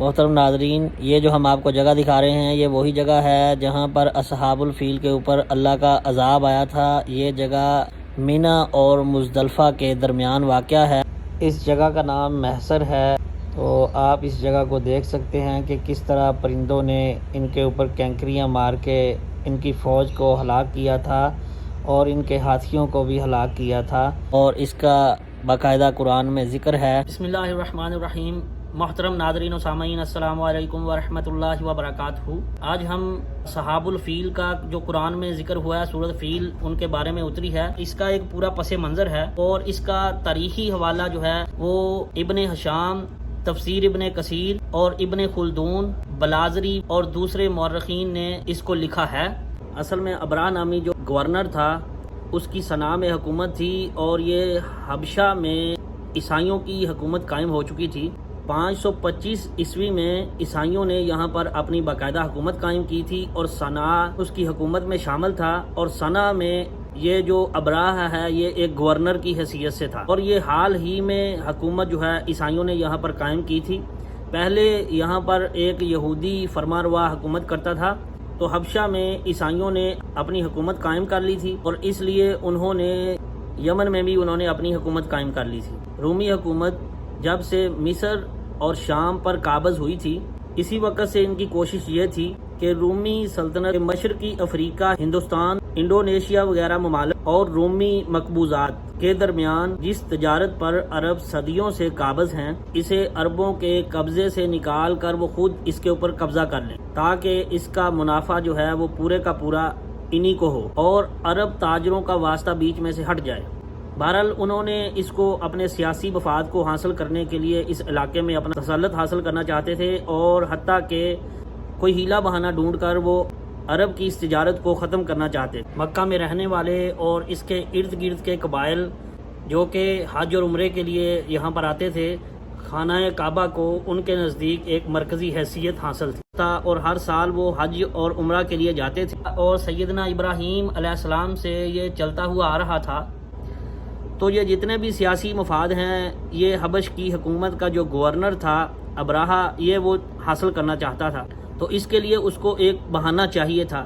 محترم ناظرین، یہ جو ہم آپ کو جگہ دکھا رہے ہیں یہ وہی جگہ ہے جہاں پر اصحاب الفیل کے اوپر اللہ کا عذاب آیا تھا۔ یہ جگہ مینا اور مزدلفہ کے درمیان واقع ہے۔ اس جگہ کا نام محصر ہے۔ تو آپ اس جگہ کو دیکھ سکتے ہیں کہ کس طرح پرندوں نے ان کے اوپر کینکریاں مار کے ان کی فوج کو ہلاک کیا تھا اور ان کے ہاتھیوں کو بھی ہلاک کیا تھا، اور اس کا باقاعدہ قرآن میں ذکر ہے۔ بسم اللہ الرحمن الرحیم۔ محترم ناظرین و سامعین، السلام علیکم ورحمۃ اللہ وبرکاتہ۔ آج ہم صحاب الفیل کا جو قرآن میں ذکر ہوا ہے، سورۃ فیل، ان کے بارے میں اتری ہے، اس کا ایک پورا پس منظر ہے، اور اس کا تاریخی حوالہ جو ہے وہ ابن ہشام، تفسیر ابن کثیر اور ابن خلدون، بلازری اور دوسرے مورخین نے اس کو لکھا ہے۔ اصل میں ابرہ نامی جو گورنر تھا اس کی صنع میں حکومت تھی، اور یہ حبشہ میں عیسائیوں کی حکومت قائم ہو چکی تھی۔ 525 عیسوی میں عیسائیوں نے یہاں پر اپنی باقاعدہ حکومت قائم کی تھی، اور صنع اس کی حکومت میں شامل تھا، اور صنع میں یہ جو ابراہ ہے یہ ایک گورنر کی حیثیت سے تھا، اور یہ حال ہی میں حکومت جو ہے عیسائیوں نے یہاں پر قائم کی تھی۔ پہلے یہاں پر ایک یہودی فرمانروا حکومت کرتا تھا، تو حبشہ میں عیسائیوں نے اپنی حکومت قائم کر لی تھی، اور اس لیے انہوں نے یمن میں بھی اپنی حکومت قائم کر لی تھی۔ رومی حکومت جب سے مصر اور شام پر قابض ہوئی تھی، اسی وقت سے ان کی کوشش یہ تھی کہ رومی سلطنت مشرقی افریقہ، ہندوستان، انڈونیشیا وغیرہ ممالک اور رومی مقبوضات کے درمیان جس تجارت پر عرب صدیوں سے قابض ہیں، اسے عربوں کے قبضے سے نکال کر وہ خود اس کے اوپر قبضہ کر لیں، تاکہ اس کا منافع جو ہے وہ پورے کا پورا انہی کو ہو اور عرب تاجروں کا واسطہ بیچ میں سے ہٹ جائے۔ بہرحال انہوں نے اس کو اپنے سیاسی مفاد کو حاصل کرنے کے لیے اس علاقے میں اپنا تسلط حاصل کرنا چاہتے تھے، اور حتیٰ کہ کوئی ہیلا بہانہ ڈھونڈ کر وہ عرب کی اس تجارت کو ختم کرنا چاہتے تھے۔ مکہ میں رہنے والے اور اس کے ارد گرد کے قبائل جو کہ حج اور عمرے کے لیے یہاں پر آتے تھے، خانہ کعبہ کو ان کے نزدیک ایک مرکزی حیثیت حاصل تھی، اور ہر سال وہ حج اور عمرہ کے لیے جاتے تھے، اور سیدنا ابراہیم علیہ السلام سے یہ چلتا ہوا آ رہا تھا۔ تو یہ جتنے بھی سیاسی مفاد ہیں، یہ حبش کی حکومت کا جو گورنر تھا ابراہ، یہ وہ حاصل کرنا چاہتا تھا، تو اس کے لیے اس کو ایک بہانہ چاہیے تھا۔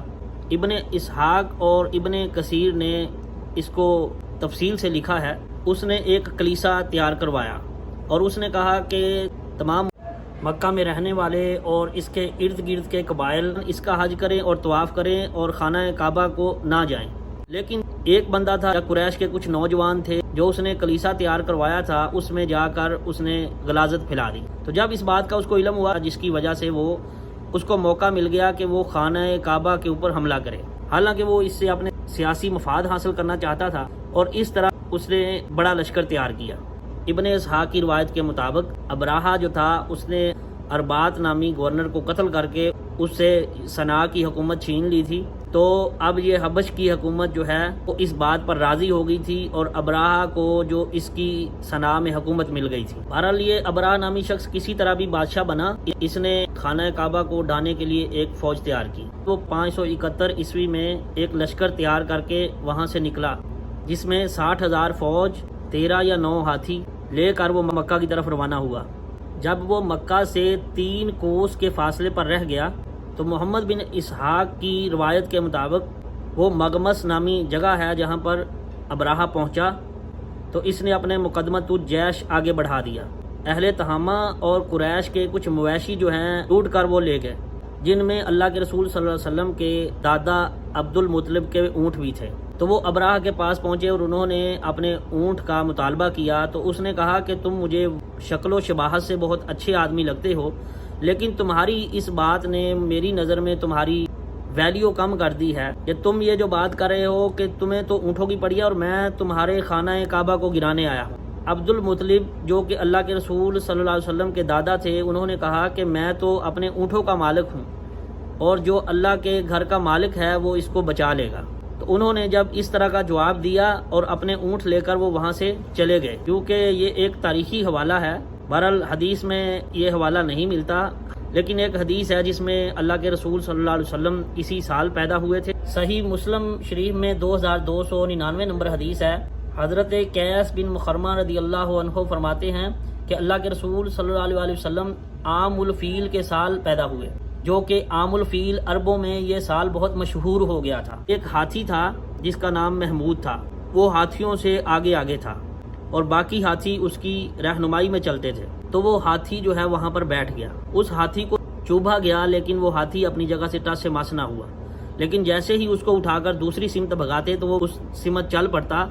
ابن اسحاق اور ابن کثیر نے اس کو تفصیل سے لکھا ہے۔ اس نے ایک کلیسا تیار کروایا، اور اس نے کہا کہ تمام مکہ میں رہنے والے اور اس کے ارد گرد کے قبائل اس کا حج کریں اور طواف کریں اور خانہ کعبہ کو نہ جائیں۔ لیکن ایک بندہ تھا، قریش کے کچھ نوجوان تھے جو اس نے کلیسا تیار کروایا تھا، اس میں جا کر اس نے غلاظت پھیلا دی۔ تو جب اس بات کا اس کو علم ہوا، جس کی وجہ سے اس کو موقع مل گیا کہ وہ خانہ کعبہ کے اوپر حملہ کرے، حالانکہ وہ اس سے اپنے سیاسی مفاد حاصل کرنا چاہتا تھا، اور اس طرح اس نے بڑا لشکر تیار کیا۔ ابن اسحاق کی روایت کے مطابق ابراہ جو تھا اس نے اربات نامی گورنر کو قتل کر کے اس سے صنع کی حکومت چھین لی تھی۔ تو اب یہ حبش کی حکومت جو ہے وہ اس بات پر راضی ہو گئی تھی، اور ابراہ کو جو اس کی صنع میں حکومت مل گئی تھی۔ بہرحال یہ ابراہ نامی شخص کسی طرح بھی بادشاہ بنا، اس نے خانہ کعبہ کو ڈھانے کے لیے ایک فوج تیار کی۔ وہ 571 عیسوی میں ایک لشکر تیار کر کے وہاں سے نکلا، جس میں 60,000 فوج، 13 یا 9 ہاتھی لے کر وہ مکہ کی طرف روانہ ہوا۔ جب وہ مکہ سے 3 کوس کے فاصلے پر رہ گیا، تو محمد بن اسحاق کی روایت کے مطابق وہ مغمس نامی جگہ ہے جہاں پر ابراہ پہنچا، تو اس نے اپنے مقدمۃ الجیش آگے بڑھا دیا۔ اہل تہامہ اور قریش کے کچھ مویشی جو ہیں لوٹ کر وہ لے گئے، جن میں اللہ کے رسول صلی اللہ علیہ وسلم کے دادا عبد المطلب کے اونٹ بھی تھے۔ تو وہ ابراہ کے پاس پہنچے اور انہوں نے اپنے اونٹ کا مطالبہ کیا، تو اس نے کہا کہ تم مجھے شکل و شباہت سے بہت اچھے آدمی لگتے ہو، لیکن تمہاری اس بات نے میری نظر میں تمہاری ویلیو کم کر دی ہے، کہ تم یہ جو بات کر رہے ہو کہ تمہیں تو اونٹوں کی پڑی ہے، اور میں تمہارے خانہ کعبہ کو گرانے آیا ہوں۔ عبد المطلب جو کہ اللہ کے رسول صلی اللہ علیہ وسلم کے دادا تھے، انہوں نے کہا کہ میں تو اپنے اونٹوں کا مالک ہوں، اور جو اللہ کے گھر کا مالک ہے وہ اس کو بچا لے گا۔ تو انہوں نے جب اس طرح کا جواب دیا اور اپنے اونٹ لے کر وہ وہاں سے چلے گئے، کیونکہ یہ ایک تاریخی حوالہ ہے۔ بہرحال حدیث میں یہ حوالہ نہیں ملتا، لیکن ایک حدیث ہے جس میں اللہ کے رسول صلی اللہ علیہ وسلم اسی سال پیدا ہوئے تھے۔ صحیح مسلم شریف میں 2299 نمبر حدیث ہے۔ حضرت قیس بن مخرمہ رضی اللہ عنہ فرماتے ہیں کہ اللہ کے رسول صلی اللہ علیہ وسلم عام الفیل کے سال پیدا ہوئے، جو کہ عام الفیل عربوں میں یہ سال بہت مشہور ہو گیا تھا۔ ایک ہاتھی تھا جس کا نام محمود تھا، وہ ہاتھیوں سے آگے آگے تھا اور باقی ہاتھی اس کی رہنمائی میں چلتے تھے۔ تو وہ ہاتھی جو ہے وہاں پر بیٹھ گیا، اس ہاتھی کو چوبھا گیا، لیکن وہ ہاتھی اپنی جگہ سے ٹس سے مس نہ ہوا۔ لیکن جیسے ہی اس کو اٹھا کر دوسری سمت بھگاتے تو وہ اس سمت چل پڑتا،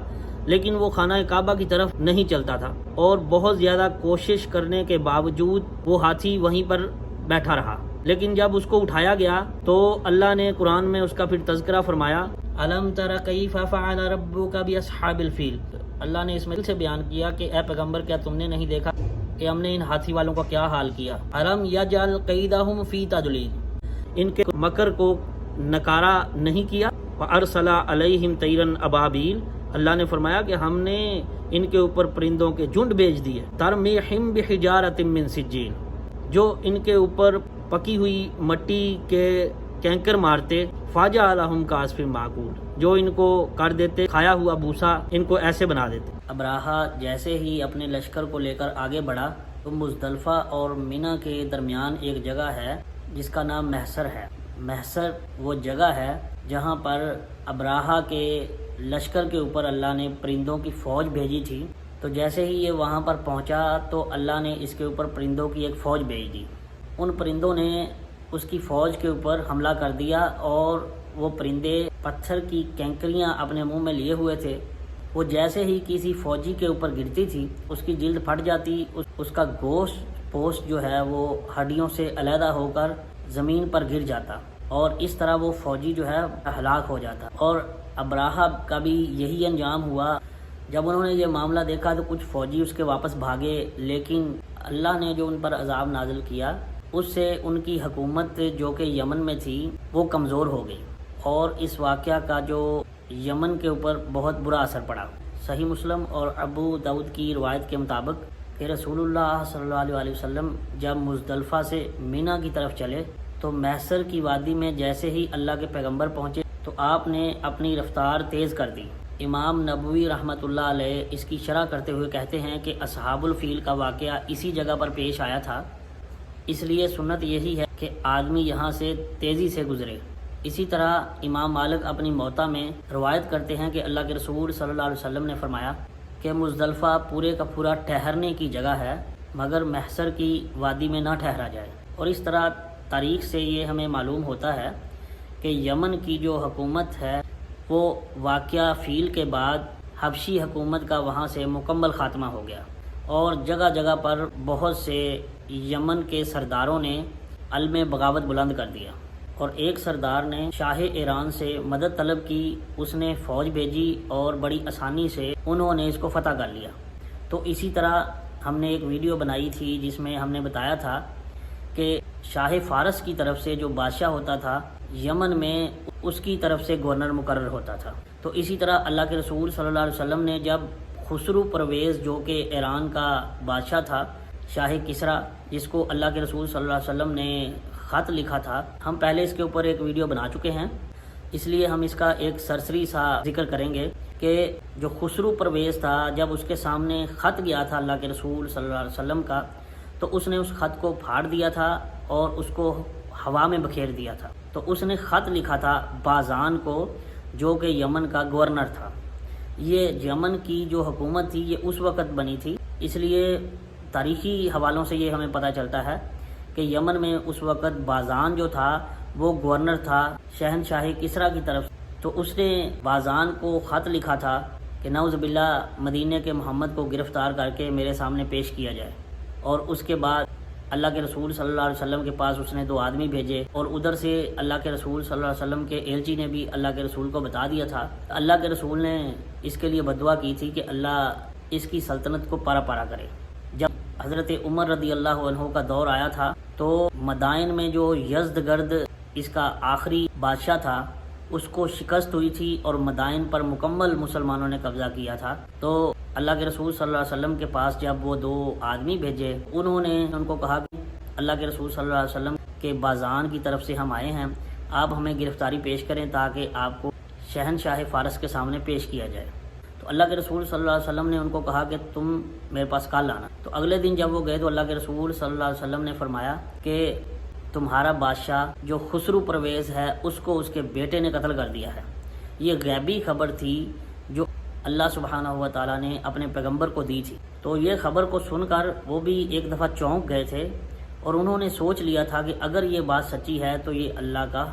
لیکن وہ خانہ کعبہ کی طرف نہیں چلتا تھا، اور بہت زیادہ کوشش کرنے کے باوجود وہ ہاتھی وہیں پر بیٹھا رہا۔ لیکن جب اس کو اٹھایا گیا تو اللہ نے قرآن میں اس کا پھر تذکرہ فرمایا، الم تر کیف فعل ربک باصحاب الفیل۔ اللہ نے اس میں سے بیان کیا کہ اے پیغمبر، کیا تم نے نہیں دیکھا کہ ہم نے ان ہاتھی والوں کا کیا حال کیا؟ الم یجعل کیدہم فی تضلیل، ان کے مکر کو نکارا نہیں کیا۔ وارسل علیہم طیرا ابابیل، اللہ نے فرمایا کہ ہم نے ان کے اوپر پرندوں کے جھنڈ بھیج دیے، ترمیہم بحجارۃ من سجیل، جو ان کے اوپر پکی ہوئی مٹی کے کینکر مارتے، فجعلہم کعصف معقول، جو ان کو کر دیتے کھایا ہوا بھوسا، ان کو ایسے بنا دیتے۔ ابراہا جیسے ہی اپنے لشکر کو لے کر آگے بڑھا تو مزدلفہ اور منی کے درمیان ایک جگہ ہے جس کا نام محصر ہے۔ محصر وہ جگہ ہے جہاں پر ابراہا کے لشکر کے اوپر اللہ نے پرندوں کی فوج بھیجی تھی۔ تو جیسے ہی یہ وہاں پر پہنچا تو اللہ نے اس کے اوپر پرندوں کی ایک فوج بھیج دی۔ ان پرندوں نے اس کی فوج کے اوپر حملہ کر دیا، اور وہ پرندے پتھر کی کینکریاں اپنے منہ میں لیے ہوئے تھے، وہ جیسے ہی کسی فوجی کے اوپر گرتی تھی اس کی جلد پھٹ جاتی، اس کا گوشت پوست جو ہے وہ ہڈیوں سے علیحدہ ہو کر زمین پر گر جاتا، اور اس طرح وہ فوجی جو ہے ہلاک ہو جاتا۔ اور ابراہا کا بھی یہی انجام ہوا۔ جب انہوں نے یہ معاملہ دیکھا تو کچھ فوجی اس کے واپس بھاگے، لیکن اللہ نے جو ان پر عذاب نازل کیا اس سے ان کی حکومت جو کہ یمن میں تھی وہ کمزور ہو گئی، اور اس واقعہ کا جو یمن کے اوپر بہت برا اثر پڑا۔ صحیح مسلم اور ابو داؤد کی روایت کے مطابق کہ رسول اللہ صلی اللہ علیہ وسلم جب مزدلفہ سے منی کی طرف چلے تو محصر کی وادی میں جیسے ہی اللہ کے پیغمبر پہنچے تو آپ نے اپنی رفتار تیز کر دی۔ امام نبوی رحمۃ اللہ علیہ اس کی شرح کرتے ہوئے کہتے ہیں کہ اصحاب الفیل کا واقعہ اسی جگہ پر پیش آیا تھا، اس لیے سنت یہی ہے کہ آدمی یہاں سے تیزی سے گزرے۔ اسی طرح امام مالک اپنی موطا میں روایت کرتے ہیں کہ اللہ کے رسول صلی اللہ علیہ وسلم نے فرمایا کہ مزدلفہ پورے کا پورا ٹھہرنے کی جگہ ہے، مگر محصر کی وادی میں نہ ٹھہرا جائے۔ اور اس طرح تاریخ سے یہ ہمیں معلوم ہوتا ہے کہ یمن کی جو حکومت ہے وہ واقعہ فیل کے بعد حبشی حکومت کا وہاں سے مکمل خاتمہ ہو گیا، اور جگہ جگہ پر بہت سے یمن کے سرداروں نے علم بغاوت بلند کر دیا، اور ایک سردار نے شاہ ایران سے مدد طلب کی، اس نے فوج بھیجی اور بڑی آسانی سے انہوں نے اس کو فتح کر لیا۔ تو اسی طرح ہم نے ایک ویڈیو بنائی تھی جس میں ہم نے بتایا تھا کہ شاہ فارس کی طرف سے جو بادشاہ ہوتا تھا یمن میں اس کی طرف سے گورنر مقرر ہوتا تھا۔ تو اسی طرح اللہ کے رسول صلی اللہ علیہ وسلم نے جب خسرو پرویز جو کہ ایران کا بادشاہ تھا، شاہ کسریٰ، جس کو اللہ کے رسول صلی اللہ علیہ وسلم نے خط لکھا تھا، ہم پہلے اس کے اوپر ایک ویڈیو بنا چکے ہیں، اس لیے ہم اس کا ایک سرسری سا ذکر کریں گے کہ جو خسرو پرویز تھا جب اس کے سامنے خط گیا تھا اللہ کے رسول صلی اللہ علیہ وسلم کا، تو اس نے اس خط کو پھاڑ دیا تھا اور اس کو ہوا میں بکھیر دیا تھا۔ تو اس نے خط لکھا تھا بازان کو، جو کہ یمن کا گورنر تھا۔ یہ یمن کی جو حکومت تھی یہ اس وقت بنی تھی، اس لیے تاریخی حوالوں سے یہ ہمیں پتہ چلتا ہے کہ یمن میں اس وقت بازان جو تھا وہ گورنر تھا شہنشاہ کسریٰ کی طرف، تو اس نے بازان کو خط لکھا تھا کہ نعوذ باللہ مدینے کے محمد کو گرفتار کر کے میرے سامنے پیش کیا جائے۔ اور اس کے بعد اللہ کے رسول صلی اللہ علیہ وسلم کے پاس اس نے 2 آدمی بھیجے، اور ادھر سے اللہ کے رسول صلی اللہ علیہ وسلم کے ایلچی نے بھی اللہ کے رسول کو بتا دیا تھا۔ اللہ کے رسول نے اس کے لیے بددعا کی تھی کہ اللہ اس کی سلطنت کو پارا پارا کرے۔ جب حضرت عمر رضی اللہ عنہ کا دور آیا تھا تو مدائن میں جو یزدگرد اس کا آخری بادشاہ تھا اس کو شکست ہوئی تھی، اور مدائن پر مکمل مسلمانوں نے قبضہ کیا تھا۔ تو اللہ کے رسول صلی اللہ علیہ وسلم کے پاس جب وہ 2 آدمی بھیجے، انہوں نے ان کو کہا کہ اللہ کے رسول صلی اللہ علیہ وسلم کے بازان کی طرف سے ہم آئے ہیں، آپ ہمیں گرفتاری پیش کریں تاکہ آپ کو شہنشاہ فارس کے سامنے پیش کیا جائے۔ تو تو اللہ کے رسول صلی اللہ علیہ وسلم نے ان کو کہا کہ تم میرے پاس کل آنا. تو اگلے دن جب وہ گئے تو اللہ کے رسول صلی اللہ علیہ وسلم نے فرمایا کہ تمہارا بادشاہ جو خسرو پرویز ہے اس کو اس کے بیٹے نے قتل کر دیا ہے. یہ غیبی خبر تھی جو اللہ سبحانہ و تعالیٰ نے اپنے پیغمبر کو دی تھی. تو یہ خبر کو سن کر وہ بھی ایک دفعہ چونک گئے تھے اور انہوں نے سوچ لیا تھا کہ اگر یہ بات سچی ہے تو یہ اللہ کا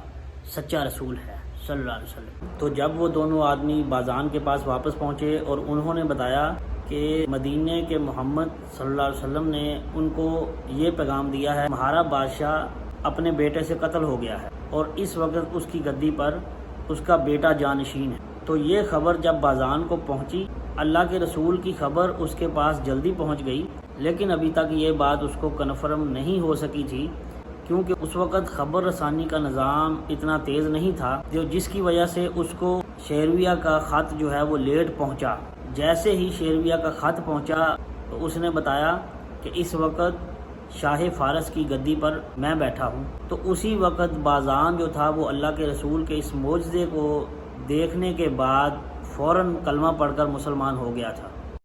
سچا رسول ہے صلی اللہ علیہ وسلم. تو جب وہ دونوں آدمی بازان کے پاس واپس پہنچے اور انہوں نے بتایا کہ مدینے کے محمد صلی اللہ علیہ وسلم نے ان کو یہ پیغام دیا ہے تمہارا بادشاہ اپنے بیٹے سے قتل ہو گیا ہے اور اس وقت اس کی گدی پر اس کا بیٹا جانشین ہے. تو یہ خبر جب بازان کو پہنچی اللہ کے رسول کی خبر اس کے پاس جلدی پہنچ گئی، لیکن ابھی تک یہ بات اس کو کنفرم نہیں ہو سکی تھی کیونکہ اس وقت خبر رسانی کا نظام اتنا تیز نہیں تھا، جس کی وجہ سے اس کو شیرویہ کا خط جو ہے وہ لیٹ پہنچا. جیسے ہی شیرویہ کا خط پہنچا تو اس نے بتایا کہ اس وقت شاہ فارس کی گدی پر میں بیٹھا ہوں. تو اسی وقت بازان جو تھا وہ اللہ کے رسول کے اس معجزے کو دیکھنے کے بعد فوراً کلمہ پڑھ کر مسلمان ہو گیا تھا.